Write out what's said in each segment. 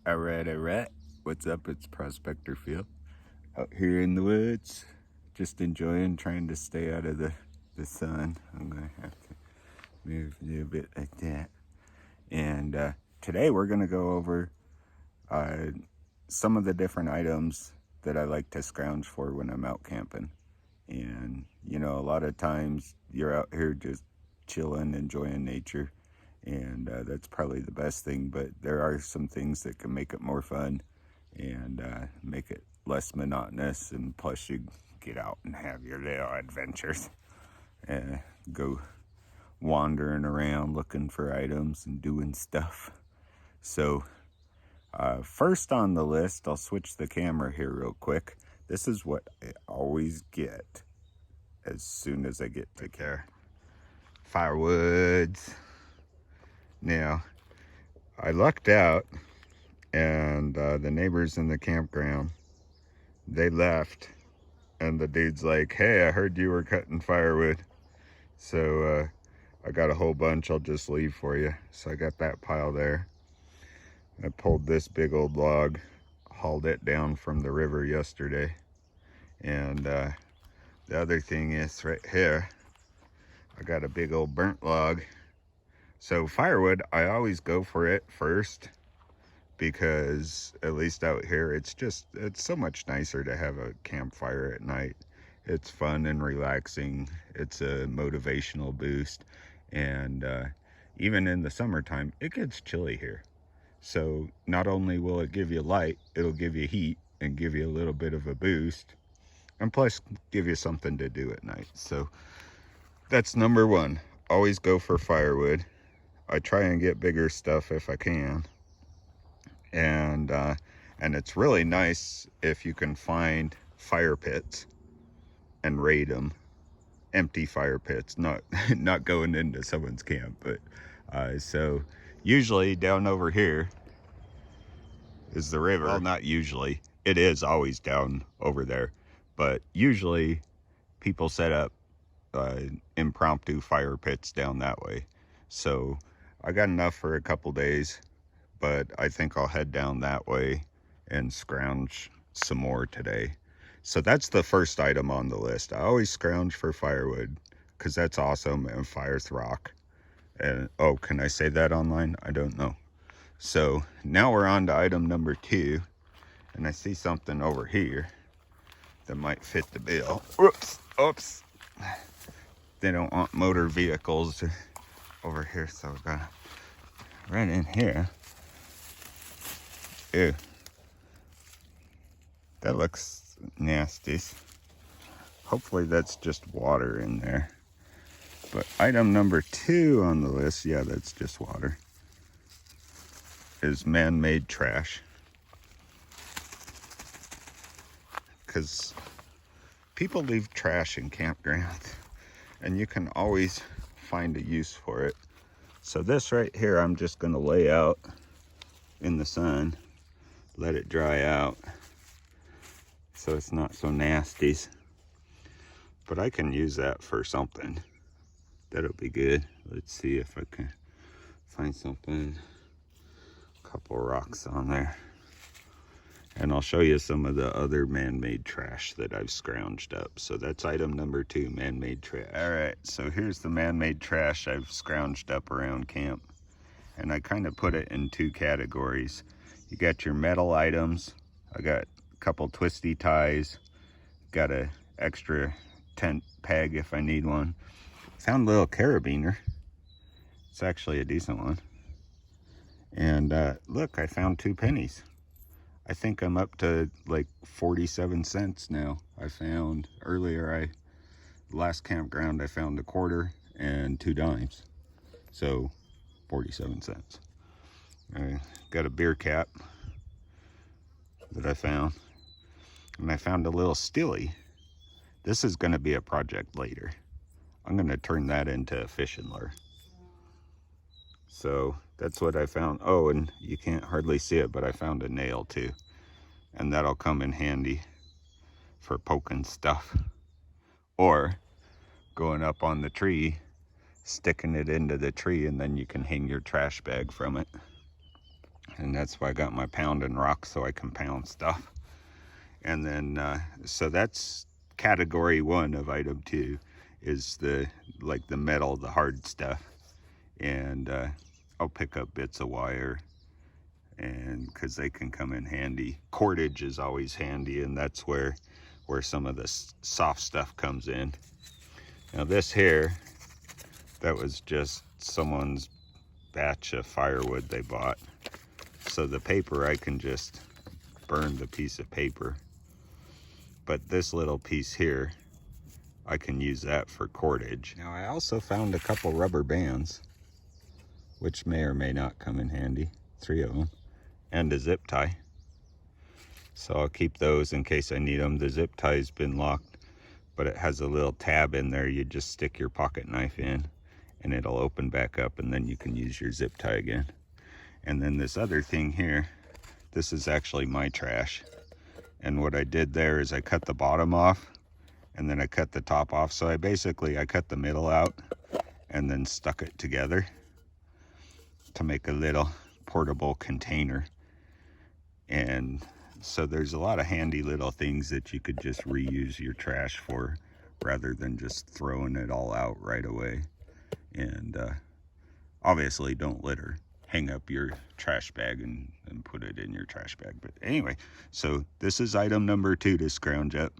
Alright. What's up? It's Prospector Field. Out here in the woods. Just enjoying, trying to stay out of the sun. I'm going to have to move a little bit like that. And today we're going to go over some of the different items that I like to scrounge for when I'm out camping. And, you know, a lot of times you're out here just chilling, enjoying nature. And that's probably the best thing, but there are some things that can make it more fun and make it less monotonous, and plus you get out and have your little adventures, go wandering around looking for items and doing stuff. So first on the list, I'll switch the camera here real quick. This is what I always get as soon as I get to care. Firewoods. Now, I lucked out, and the neighbors in the campground, they left, and the dude's like, "Hey, I heard you were cutting firewood, so I got a whole bunch, I'll just leave for you." So I got that pile there. I pulled this big old log, hauled it down from the river yesterday, and the other thing is right here, I got a big old burnt log. So firewood, I always go for it first, because at least out here, it's so much nicer to have a campfire at night. It's fun and relaxing. It's a motivational boost. And even in the summertime, it gets chilly here. So not only will it give you light, it'll give you heat and give you a little bit of a boost. And plus, give you something to do at night. So that's number one. Always go for firewood. I try and get bigger stuff if I can, and it's really nice if you can find fire pits and raid them. Empty fire pits, not going into someone's camp, but so usually down over here is the river. Well, not usually, it is always down over there, but usually people set up impromptu fire pits down that way. So I got enough for a couple days, but I think I'll head down that way and scrounge some more today. So that's the first item on the list. I always scrounge for firewood because that's awesome, and fires rock. And oh, can I say that online? I don't know. So now we're on to item number 2, and I see something over here that might fit the bill. Oops. They don't want motor vehicles over here, so I've got right in here. Ew, that looks nasty. Hopefully that's just water in there. But item number 2 on the list, yeah, that's just water, is man-made trash. Because people leave trash in campgrounds, and you can always find a use for it. So this right here, I'm just going to lay out in the sun, let it dry out so it's not so nasty. But I can use that for something. That'll be good. Let's see if I can find something. A couple rocks on there. And I'll show you some of the other man-made trash that I've scrounged up. So that's item number 2, man-made trash. All right, so here's the man-made trash I've scrounged up around camp. And I kind of put it in 2 categories. You got your metal items. I got a couple twisty ties. Got a extra tent peg if I need one. Found a little carabiner. It's actually a decent one. And look, I found 2 pennies. I think I'm up to like 47 cents now. I found earlier, last campground, I found a quarter and 2 dimes. So 47 cents. I got a beer cap that I found. And I found a little stilly. This is going to be a project later. I'm going to turn that into a fishing lure. So that's what I found. Oh, and you can't hardly see it, but I found a nail too. And that'll come in handy for poking stuff. Or going up on the tree, sticking it into the tree, and then you can hang your trash bag from it. and that's why I got my pounding rock, so I can pound stuff. And then so that's category 1 of item 2, is the metal, the hard stuff. And I'll pick up bits of wire, and because they can come in handy. Cordage is always handy, and that's where some of the soft stuff comes in. Now this here, that was just someone's batch of firewood they bought. So the paper, I can just burn the piece of paper. But this little piece here, I can use that for cordage. Now I also found a couple rubber bands, which may or may not come in handy, 3 of them, and a zip tie. So I'll keep those in case I need them. The zip tie's been locked, but it has a little tab in there. You just stick your pocket knife in and it'll open back up, and then you can use your zip tie again. And then this other thing here, this is actually my trash. And what I did there is I cut the bottom off and then I cut the top off. So I cut the middle out and then stuck it together to make a little portable container. And so there's a lot of handy little things that you could just reuse your trash for, rather than just throwing it all out right away. And obviously don't litter. Hang up your trash bag and put it in your trash bag. But anyway, so this is item number 2 to scrounge up.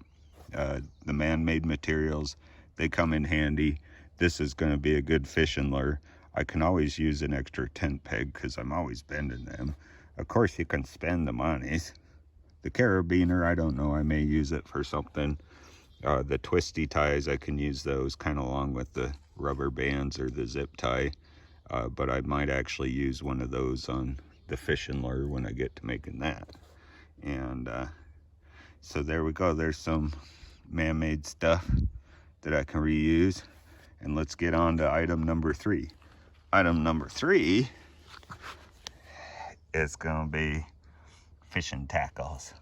The man-made materials, they come in handy. This is going to be a good fishing lure. I can always use an extra tent peg because I'm always bending them. Of course, you can spend the monies. The carabiner, I don't know, I may use it for something. The twisty ties, I can use those kind of along with the rubber bands or the zip tie. But I might actually use one of those on the fishing lure when I get to making that. And so there we go. There's some man-made stuff that I can reuse. And let's get on to item number 3. Item number 3 is going to be fishing tackles.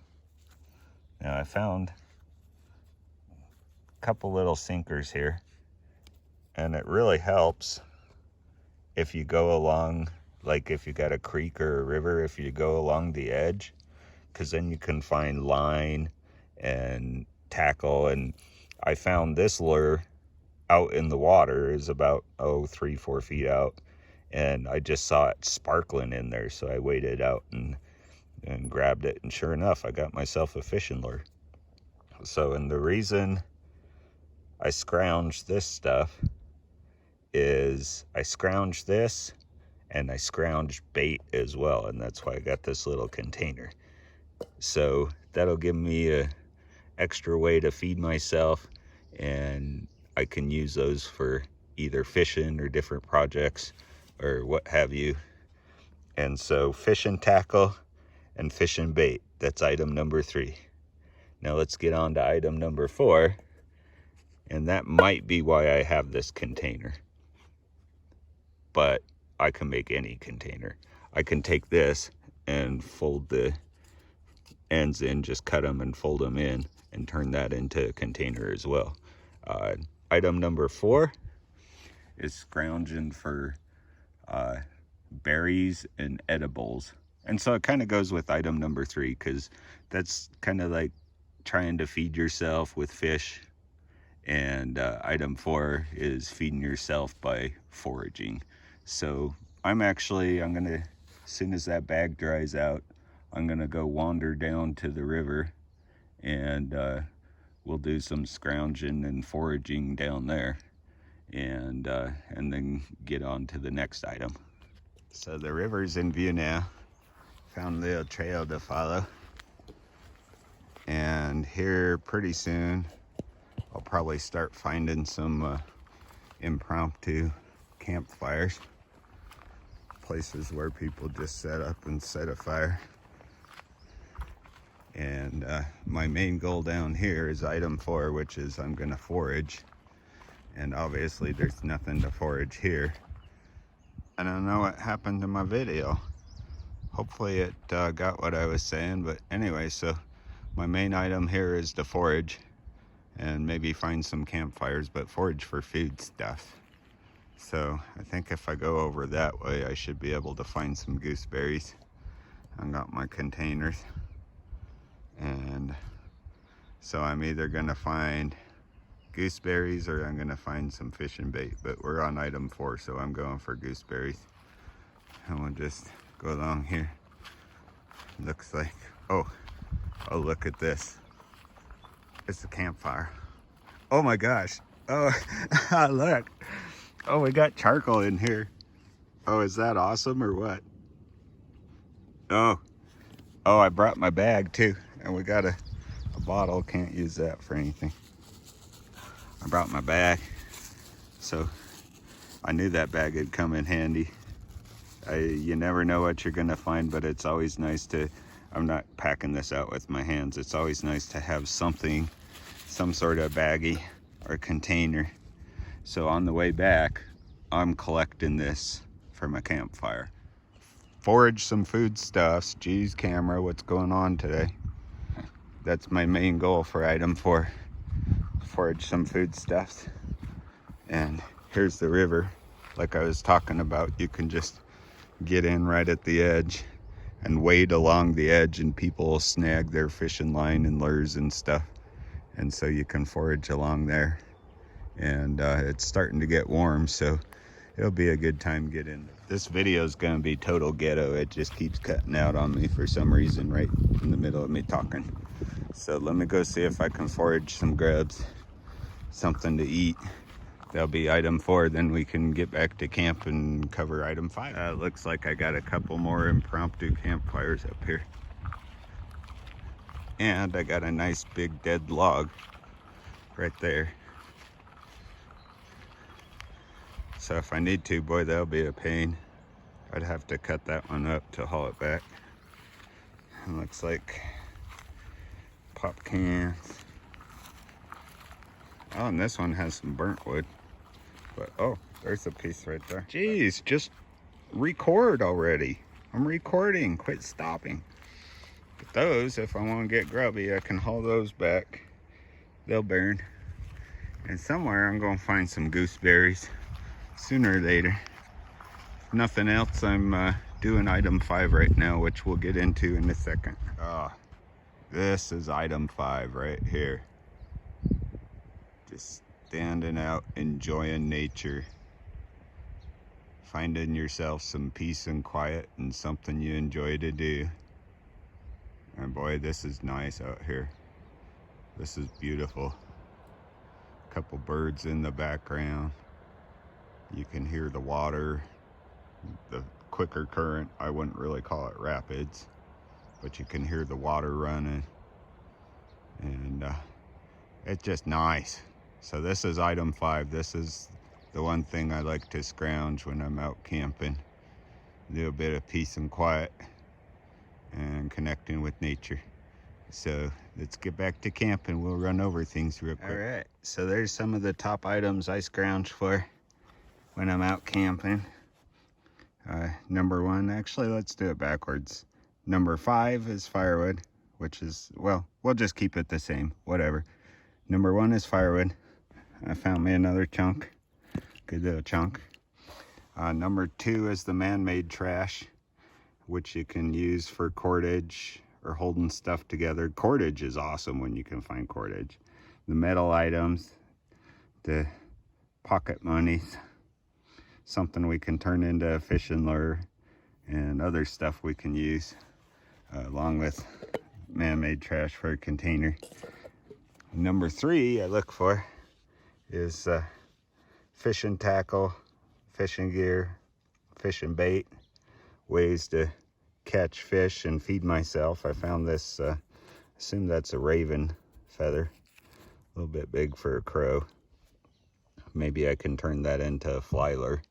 Now I found a couple little sinkers here, and it really helps if you go along, like if you got a creek or a river, if you go along the edge, because then you can find line and tackle. And I found this lure out in the water, is about 3-4 feet out, and I just saw it sparkling in there, so I waded out and grabbed it, and sure enough, I got myself a fishing lure. So, and the reason I scrounge this stuff is I scrounge this and I scrounge bait as well, and that's why I got this little container. So that'll give me a extra way to feed myself, and I can use those for either fishing or different projects or what have you. And so fishing tackle and fishing bait, that's item number 3. Now let's get on to item number 4, and that might be why I have this container. But I can make any container. I can take this and fold the ends in, just cut them and fold them in, and turn that into a container as well. Item number 4 is scrounging for berries and edibles. And so it kind of goes with item number 3, because that's kind of like trying to feed yourself with fish. And item 4 is feeding yourself by foraging. So I'm gonna, as soon as that bag dries out, I'm gonna go wander down to the river, and we'll do some scrounging and foraging down there, and then get on to the next item. So the river's in view now. Found a little trail to follow, and here pretty soon I'll probably start finding some impromptu campfires, places where people just set up and set a fire. And my main goal down here is item 4, which is I'm gonna forage, and obviously there's nothing to forage here. I don't know what happened to my video. Hopefully it got what I was saying, but anyway, so my main item here is to forage and maybe find some campfires, but forage for food stuff. So I think if I go over that way, I should be able to find some gooseberries. I got my containers, and so I'm either gonna find gooseberries or I'm gonna find some fishing bait, but we're on item 4, so I'm going for gooseberries. And we'll just go along here. Looks like, oh look at this. It's a campfire. Oh my gosh. Oh, look. Oh, we got charcoal in here. Oh, is that awesome or what? Oh, I brought my bag too, and we got a bottle. Can't use that for anything. I brought my bag, so I knew that bag would come in handy. You never know what you're gonna find, but it's always nice to, I'm not packing this out with my hands. It's always nice to have something, some sort of baggie or container. So on the way back, I'm collecting this for my campfire. Forage some foodstuffs. Geez, camera, what's going on today? That's my main goal for item 4. Forage some foodstuffs. And here's the river. Like I was talking about, you can just get in right at the edge and wade along the edge, and people will snag their fishing line and lures and stuff. And so you can forage along there. And it's starting to get warm, so it'll be a good time to get in. This video is going to be total ghetto. It just keeps cutting out on me for some reason right in the middle of me talking. So let me go see if I can forage some grubs, something to eat. That'll be item 4, then we can get back to camp and cover item 5. It looks like I got a couple more impromptu campfires up here. And I got a nice big dead log right there. So if I need to, boy, that'll be a pain. I'd have to cut that one up to haul it back. It looks like pop cans. Oh, and this one has some burnt wood. But oh, there's a piece right there. Jeez, just record already. I'm recording, quit stopping. But those, if I want to get grubby, I can haul those back. They'll burn. And somewhere I'm gonna find some gooseberries sooner or later. If nothing else, I'm doing item 5 right now, which we'll get into in a second. This is item 5 right here. Just standing out, enjoying nature, finding yourself some peace and quiet and something you enjoy to do. And boy, this is nice out here. This is beautiful. A couple birds in the background. You can hear the water, the quicker current. I wouldn't really call it rapids, but you can hear the water running, and it's just nice. So this is item 5. This is the one thing I like to scrounge when I'm out camping. A little bit of peace and quiet and connecting with nature. So let's get back to camp and we'll run over things real quick. All right, so there's some of the top items I scrounge for when I'm out camping. Number 1, actually, let's do it backwards. Number 5 is firewood, which is, well, we'll just keep it the same, whatever. Number 1 is firewood. I found me another chunk, good little chunk. Number 2 is the man-made trash, which you can use for cordage or holding stuff together. Cordage is awesome when you can find cordage. The metal items, the pocket monies, something we can turn into a fishing lure, and other stuff we can use, along with man-made trash for a container. Number 3 I look for is fishing tackle, fishing gear, fishing bait, ways to catch fish and feed myself. I found this, assume that's a raven feather, a little bit big for a crow. Maybe I can turn that into a fly lure.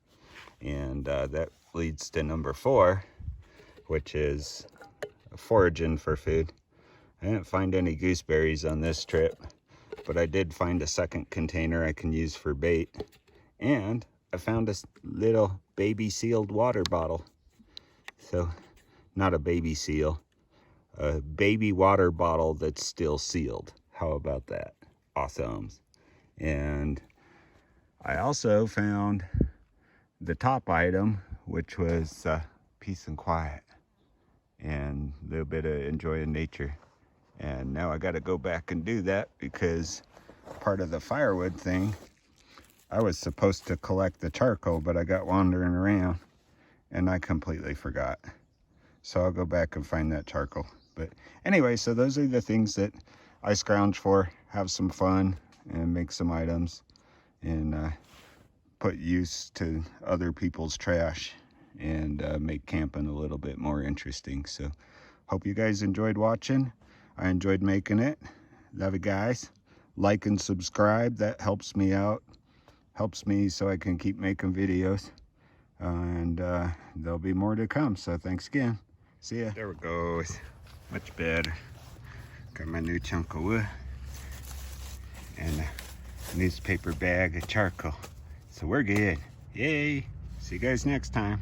And that leads to number 4, which is foraging for food. I didn't find any gooseberries on this trip, but I did find a second container I can use for bait. And I found a little baby sealed water bottle. So, not a baby seal, a baby water bottle that's still sealed. How about that? Awesome. And I also found the top item, which was peace and quiet. And and a little bit of enjoying nature. And now I got to go back and do that because part of the firewood thing, I was supposed to collect the charcoal, but I got wandering around and I completely forgot. So I'll go back and find that charcoal. But anyway, so those are the things that I scrounge for, have some fun and make some items and put use to other people's trash and make camping a little bit more interesting. So hope you guys enjoyed watching. I enjoyed making it. Love you guys. Like and subscribe. That helps me out. Helps me so I can keep making videos. And there'll be more to come. So thanks again. See ya. There we go. Much better. Got my new chunk of wood and a newspaper bag of charcoal. So we're good. Yay. See you guys next time.